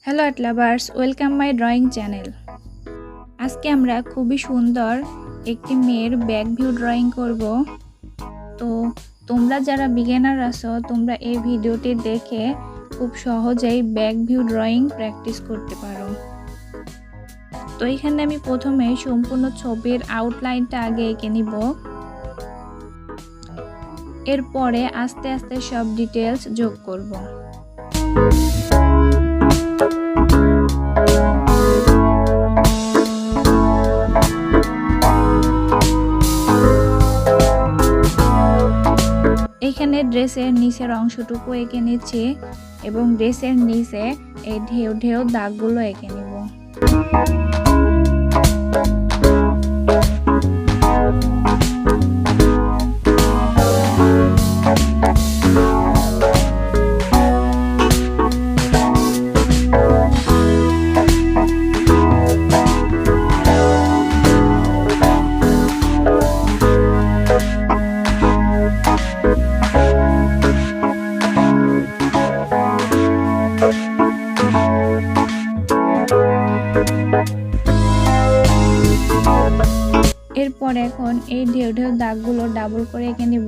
Hello art lovers, welcome my drawing channel. আজকে আমরা খুবই সুন্দর একটি মেয়ের ব্যাক ভিউ ড্রয়িং করব। তো তোমরা যারা বিগিনার আছো তোমরা এই ভিডিওটি দেখে খুব সহজেই ব্যাক ভিউ ড্রয়িং প্র্যাকটিস করতে পারো। তো এখানে আমি প্রথমে সম্পূর্ণ ছবির আউটলাইনটা আগে এঁকে নিব। এরপরে আস্তে আস্তে সব ডিটেলস যোগ করব। এখানে ড্রেসের নিচের অংশটুকু এঁকে নিচ্ছি এবং ড্রেসের নিচে এই ঢেউ ঢেউ দাগগুলো এঁকে নিব। এরপর এখন এই ঢেউ ঢেউ দাগগুলো ডাবল করে এঁকে নিব।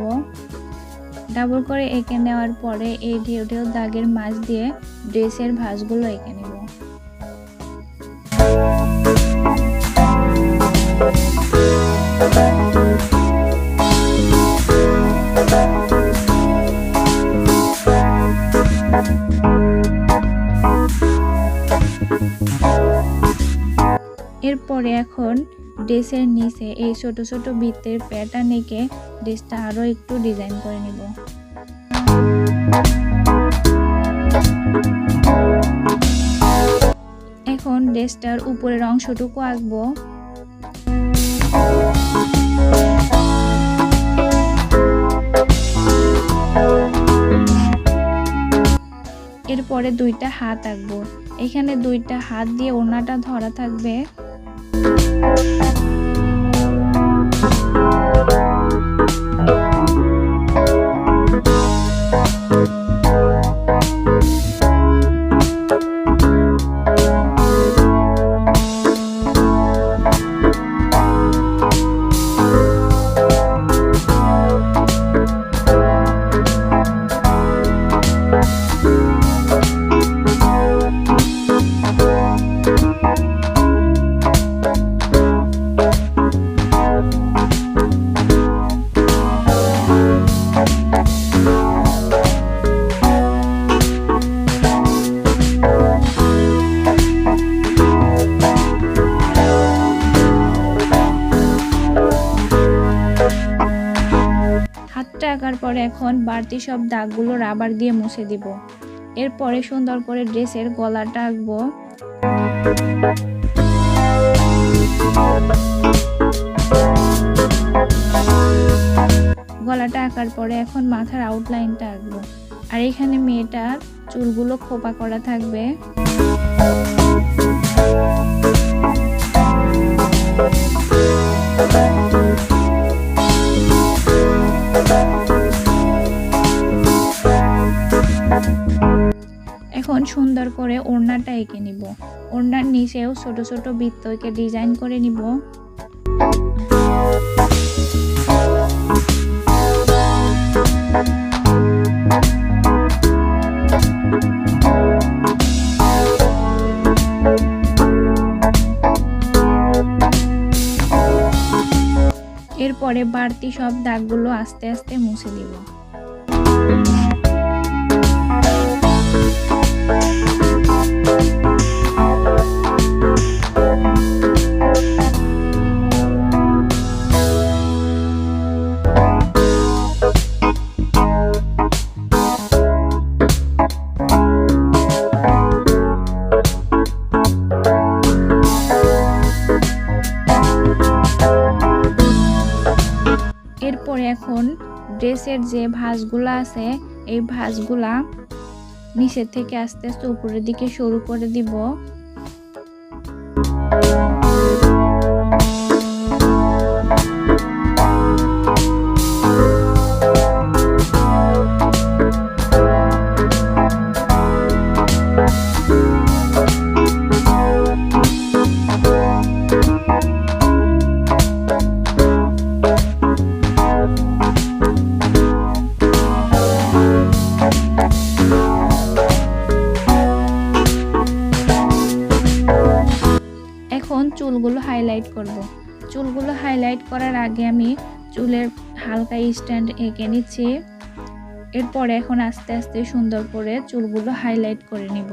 ডাবল করে এঁকে নেওয়ার পরে এই ঢেউ ঢেউ দাগের মাঝ দিয়ে ড্রেসের ভাঁজগুলো এঁকে নিব। এরপরে এখন ড্রেসের নিচে এই ছোট ছোট বৃত্তের প্যাটার্ন এঁকে ড্রেসটা আরো একটু ডিজাইন করে নিব। এখন ড্রেসটার উপরের অংশটুকু আঁকবো। এরপরে দুইটা হাত আঁকবো। এখানে দুইটা হাত দিয়ে ওড়নাটা ধরা থাকবে। আঁকার পরে এখন বাড়তি সব দাগগুলো রাবার দিয়ে মুছে দিব। এরপরে সুন্দর করে ড্রেসের গলাটা আঁকবো। গলাটা আঁকার পরে এখন মাথার আউটলাইনটা আঁকবো। আর এখানে মেয়েটার চুলগুলো খোপা করা থাকবে। এখন সুন্দর করে ওড়নাটা এঁকে নিব। ওড়নার নিচেও ছোট ছোট বৃত্ত এঁকে ডিজাইন করে নিব। এরপরে বাড়তি সব দাগগুলো আস্তে আস্তে মুছে দিব। এরপরে এখন ড্রেসের যে ভাঁজগুলা আছে এই ভাঁজগুলা নিচের থেকে আস্তে আস্তে উপরের দিকে শুরু করে দিব। চুলগুলো হাইলাইট করব। চুলগুলো হাইলাইট করার আগে আমি চুলের হালকা স্ট্যান্ড এঁকে নিচ্ছি। এরপরে এখন আস্তে আস্তে সুন্দর করে চুলগুলো হাইলাইট করে নিব।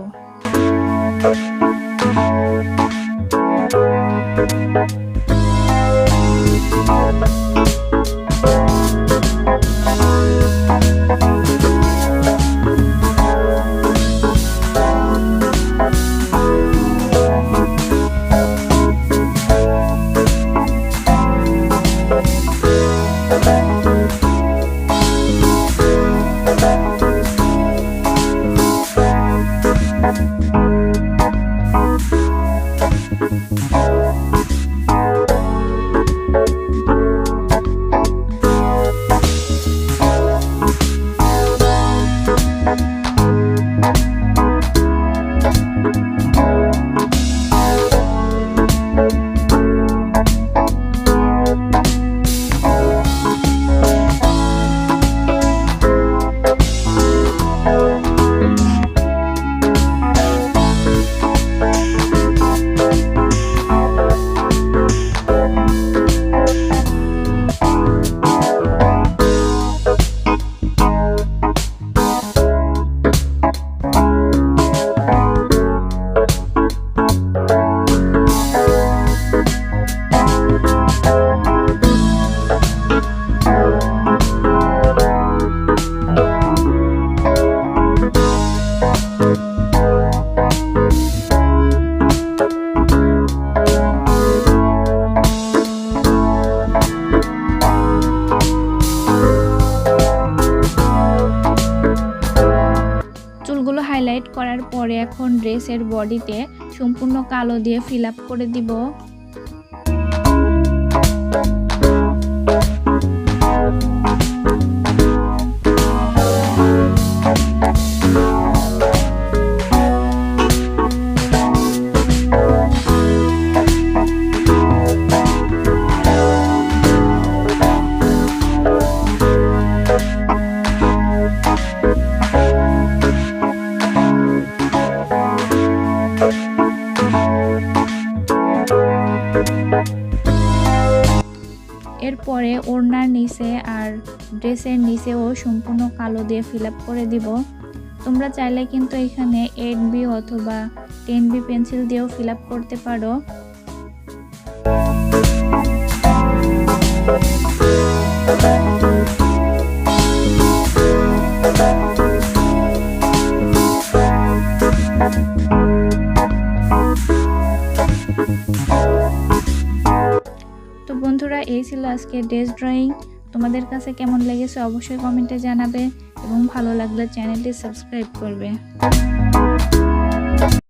চুলগুলো হাইলাইট করার পরে এখন ড্রেসের বডিতে সম্পূর্ণ কালো দিয়ে ফিল আপ করে দিব। এরপরে ওড়নার নিচে আর ড্রেসের নিচেও সম্পূর্ণ কালো দিয়ে ফিল আপ করে দিব। তোমরা চাইলে কিন্তু এখানে 8B অথবা 10B পেন্সিল দিয়েও ফিল আপ করতে পারো। তো বন্ধুরা, এই ছিল আজকে ড্রেস ড্রয়িং। তোমাদের কাছে কেমন লেগেছে অবশ্যই কমেন্টে জানাবে এবং ভালো লাগলে চ্যানেলটি সাবস্ক্রাইব করবে।